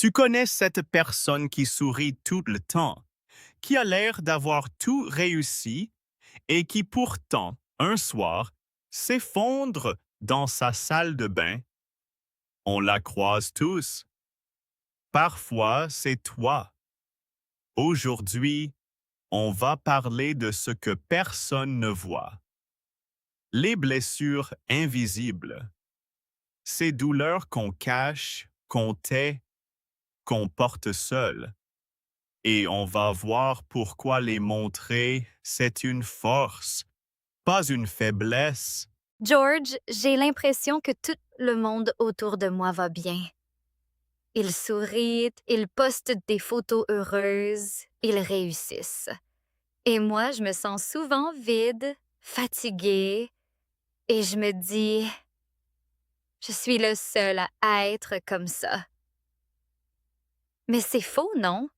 Tu connais cette personne qui sourit tout le temps, qui a l'air d'avoir tout réussi et qui pourtant, un soir, s'effondre dans sa salle de bain. On la croise tous. Parfois, c'est toi. Aujourd'hui, on va parler de ce que personne ne voit. Les blessures invisibles. Ces douleurs qu'on cache, qu'on tait, qu'on porte seul. Et on va voir pourquoi les montrer, c'est une force, pas une faiblesse. George, j'ai l'impression que tout le monde autour de moi va bien. Ils sourient, ils postent des photos heureuses, ils réussissent. Et moi, je me sens souvent vide, fatiguée, et je me dis, je suis le seul à être comme ça. Mais c'est faux, non?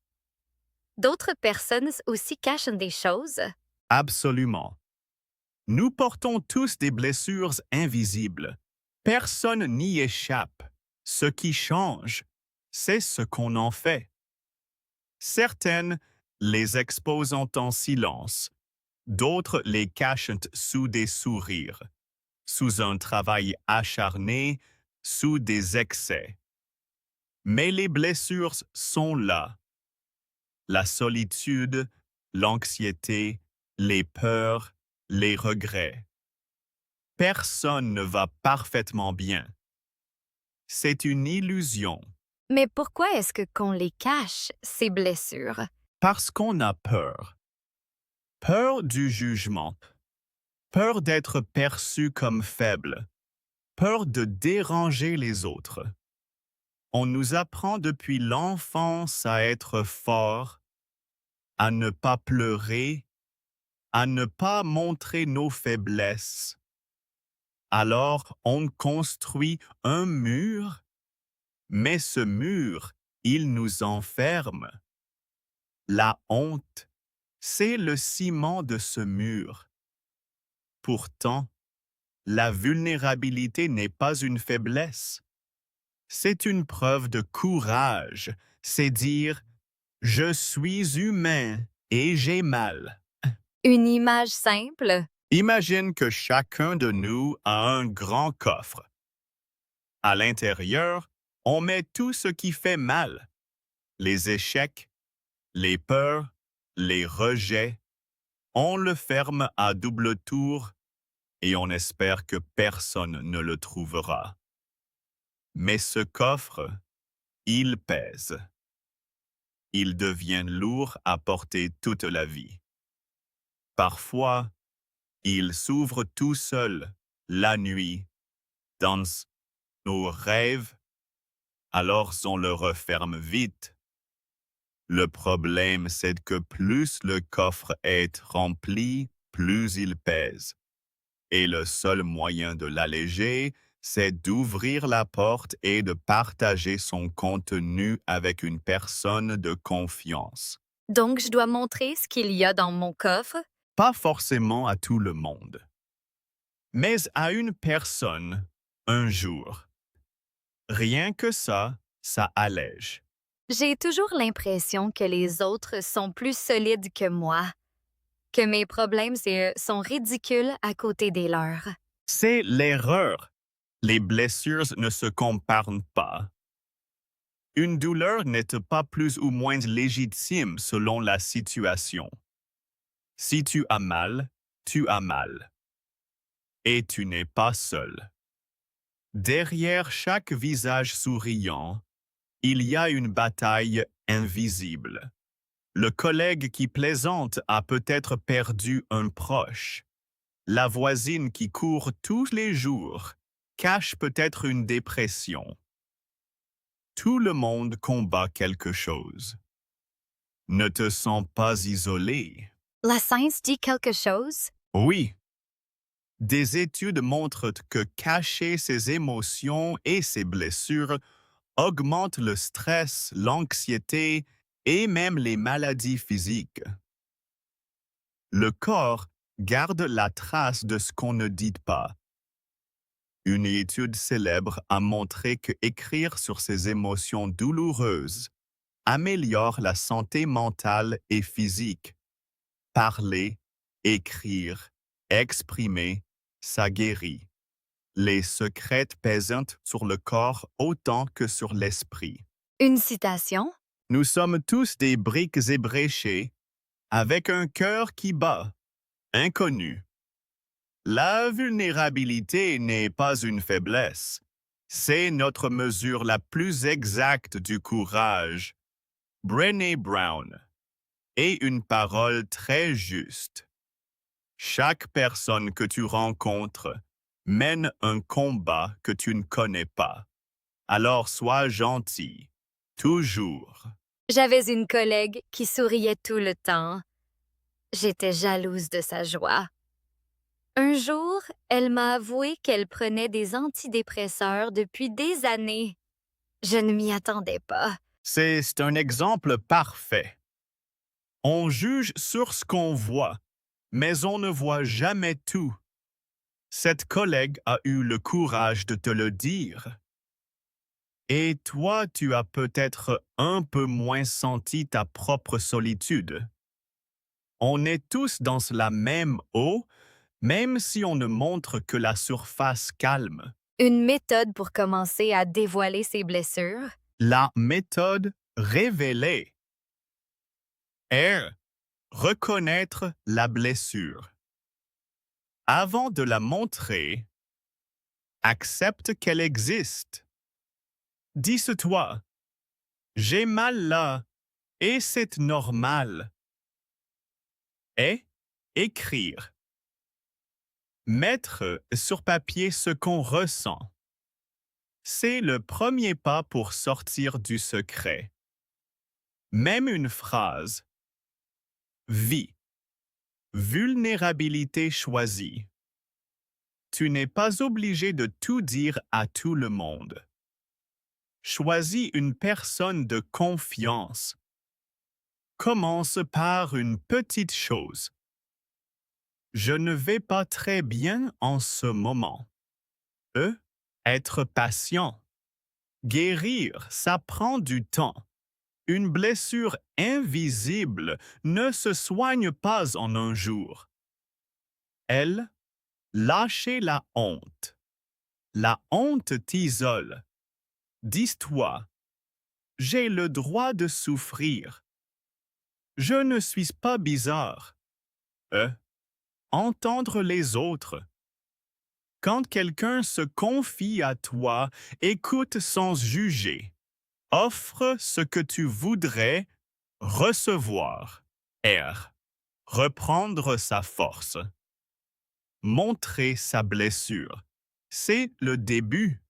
D'autres personnes aussi cachent des choses. Absolument. Nous portons tous des blessures invisibles. Personne n'y échappe. Ce qui change, c'est ce qu'on en fait. Certaines les exposent en silence, d'autres les cachent sous des sourires, sous un travail acharné, sous des excès. Mais les blessures sont là. La solitude, l'anxiété, les peurs, les regrets. Personne ne va parfaitement bien. C'est une illusion Mais pourquoi est-ce qu'on les cache, ces blessures? parce qu'on a peur. Peur du jugement, peur d'être perçu comme faible, peur de déranger les autres. On nous apprend depuis l'enfance à être fort, à ne pas pleurer, à ne pas montrer nos faiblesses. Alors on construit un mur, mais ce mur, il nous enferme. La honte, c'est le ciment de ce mur. Pourtant, la vulnérabilité n'est pas une faiblesse. C'est une preuve de courage. C'est dire je suis humain et j'ai mal. Une image simple? Imagine que chacun de nous a un grand coffre. À l'intérieur, on met tout ce qui fait mal. Les échecs, les peurs, les rejets. On le ferme à double tour et on espère que personne ne le trouvera. Mais ce coffre, il pèse. Il devient lourd à porter toute la vie. Parfois, il s'ouvre tout seul, la nuit, dans nos rêves, alors on le referme vite. Le problème, c'est que plus le coffre est rempli, plus il pèse. Et le seul moyen de l'alléger, c'est d'ouvrir la porte et de partager son contenu avec une personne de confiance. Donc, je dois montrer ce qu'il y a dans mon coffre? Pas forcément à tout le monde, mais à une personne, un jour. Rien que ça allège. J'ai toujours l'impression que les autres sont plus solides que moi, que mes problèmes sont ridicules à côté des leurs. C'est l'erreur. Les blessures ne se comparent pas. Une douleur n'est pas plus ou moins légitime selon la situation. Si tu as mal, tu as mal. Et tu n'es pas seul. Derrière chaque visage souriant, il y a une bataille invisible. Le collègue qui plaisante a peut-être perdu un proche. La voisine qui court tous les jours cache peut-être une dépression. Tout le monde combat quelque chose. Ne te sens pas isolé. La science dit quelque chose? Oui, des études montrent que cacher ses émotions et ses blessures augmente le stress, l'anxiété et même les maladies physiques. Le corps garde la trace de ce qu'on ne dit pas. Une étude célèbre a montré que écrire sur ses émotions douloureuses améliore la santé mentale et physique. Parler, écrire, exprimer, ça guérit. Les secrets pèsent sur le corps autant que sur l'esprit. Une citation? Nous sommes tous des briques ébréchées, avec un cœur qui bat, inconnu. La vulnérabilité n'est pas une faiblesse. C'est notre mesure la plus exacte du courage. Brené Brown. Et une parole très juste. Chaque personne que tu rencontres mène un combat que tu ne connais pas. Alors sois gentil, toujours. J'avais une collègue qui souriait tout le temps. J'étais jalouse de sa joie. Un jour, elle m'a avoué qu'elle prenait des antidépresseurs depuis des années. Je ne m'y attendais pas. C'est un exemple parfait. On juge sur ce qu'on voit, mais on ne voit jamais tout. Cette collègue a eu le courage de te le dire. Et toi, tu as peut-être un peu moins senti ta propre solitude. On est tous dans la même eau, même si on ne montre que la surface calme. Une méthode pour commencer à dévoiler ses blessures? La méthode révélée est reconnaître la blessure. Avant de la montrer, accepte qu'elle existe. Dis-toi, j'ai mal là et c'est normal. Et écrire. Mettre sur papier ce qu'on ressent. C'est le premier pas pour sortir du secret. Même une phrase. Vie. Vulnérabilité choisie. Tu n'es pas obligé de tout dire à tout le monde. Choisis une personne de confiance. Commence par une petite chose. Je ne vais pas très bien en ce moment. Être patient. Guérir, ça prend du temps. Une blessure invisible ne se soigne pas en un jour. Lâchez la honte. La honte t'isole. Dis-toi, j'ai le droit de souffrir. Je ne suis pas bizarre. Entendre les autres. Quand quelqu'un se confie à toi, écoute sans juger. Offre ce que tu voudrais recevoir. Reprendre sa force. Montrer sa blessure. C'est le début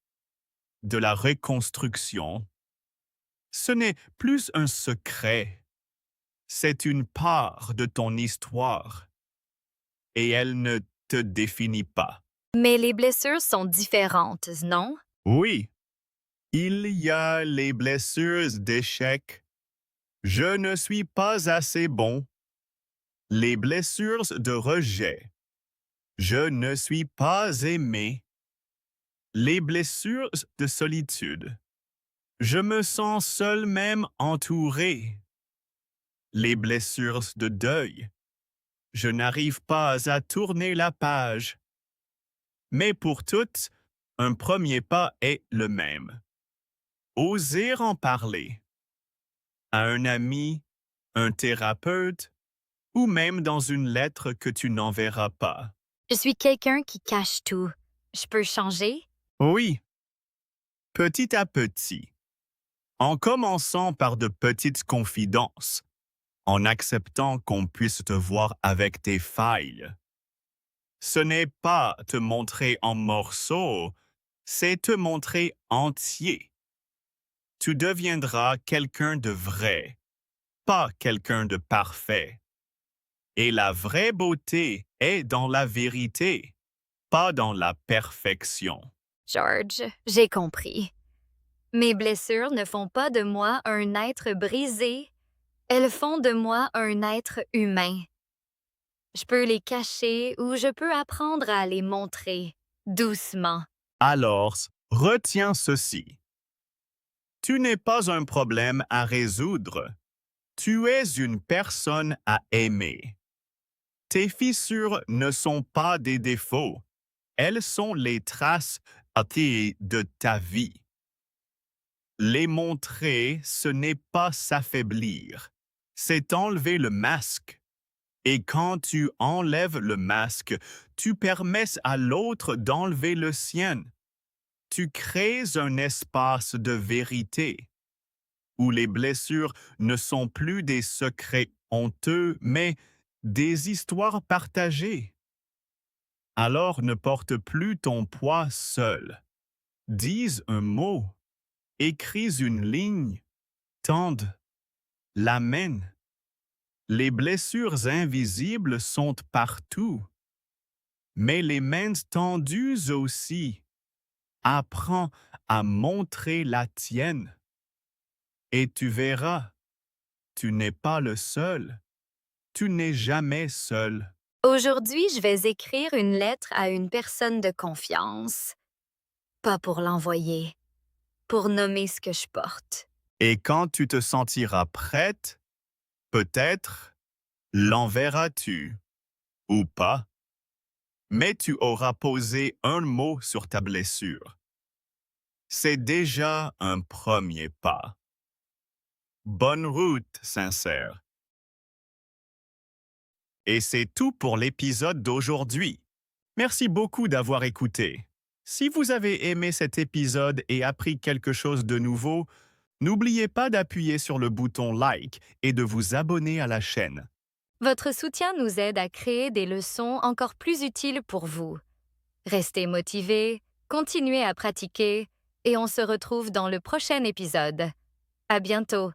de la reconstruction. Ce n'est plus un secret. C'est une part de ton histoire. Et elle ne te définit pas. Mais les blessures sont différentes, non? Oui, il y a les blessures d'échec. Je ne suis pas assez bon. Les blessures de rejet. Je ne suis pas aimé. Les blessures de solitude. Je me sens seul même entouré. Les blessures de deuil. Je n'arrive pas à tourner la page. Mais pour toutes, un premier pas est le même. Oser en parler. À un ami, un thérapeute, ou même dans une lettre que tu n'enverras pas. Je suis quelqu'un qui cache tout. Je peux changer? Oui, petit à petit. En commençant par de petites confidences, en acceptant qu'on puisse te voir avec tes failles. Ce n'est pas te montrer en morceaux, c'est te montrer entier. Tu deviendras quelqu'un de vrai, pas quelqu'un de parfait. Et la vraie beauté est dans la vérité, pas dans la perfection. George, j'ai compris. Mes blessures ne font pas de moi un être brisé, elles font de moi un être humain. Je peux les cacher ou je peux apprendre à les montrer, doucement. Alors, retiens ceci. Tu n'es pas un problème à résoudre. Tu es une personne à aimer. Tes fissures ne sont pas des défauts. Elles sont les traces de ta vie. Les montrer, ce n'est pas s'affaiblir. C'est enlever le masque. Et quand tu enlèves le masque, tu permets à l'autre d'enlever le sien. Tu crées un espace de vérité, où les blessures ne sont plus des secrets honteux, mais des histoires partagées. Alors ne porte plus ton poids seul. Dis un mot, écris une ligne, tende, l'amène. Les blessures invisibles sont partout, mais les mains tendues aussi. Apprends à montrer la tienne. Et tu verras, tu n'es pas le seul. Tu n'es jamais seul. Aujourd'hui, je vais écrire une lettre à une personne de confiance. Pas pour l'envoyer, pour nommer ce que je porte. Et quand tu te sentiras prête, peut-être l'enverras-tu ou pas, mais tu auras posé un mot sur ta blessure. C'est déjà un premier pas. Bonne route, sincère. Et c'est tout pour l'épisode d'aujourd'hui. Merci beaucoup d'avoir écouté. Si vous avez aimé cet épisode et appris quelque chose de nouveau, n'oubliez pas d'appuyer sur le bouton like et de vous abonner à la chaîne. Votre soutien nous aide à créer des leçons encore plus utiles pour vous. Restez motivés, continuez à pratiquer et on se retrouve dans le prochain épisode. À bientôt!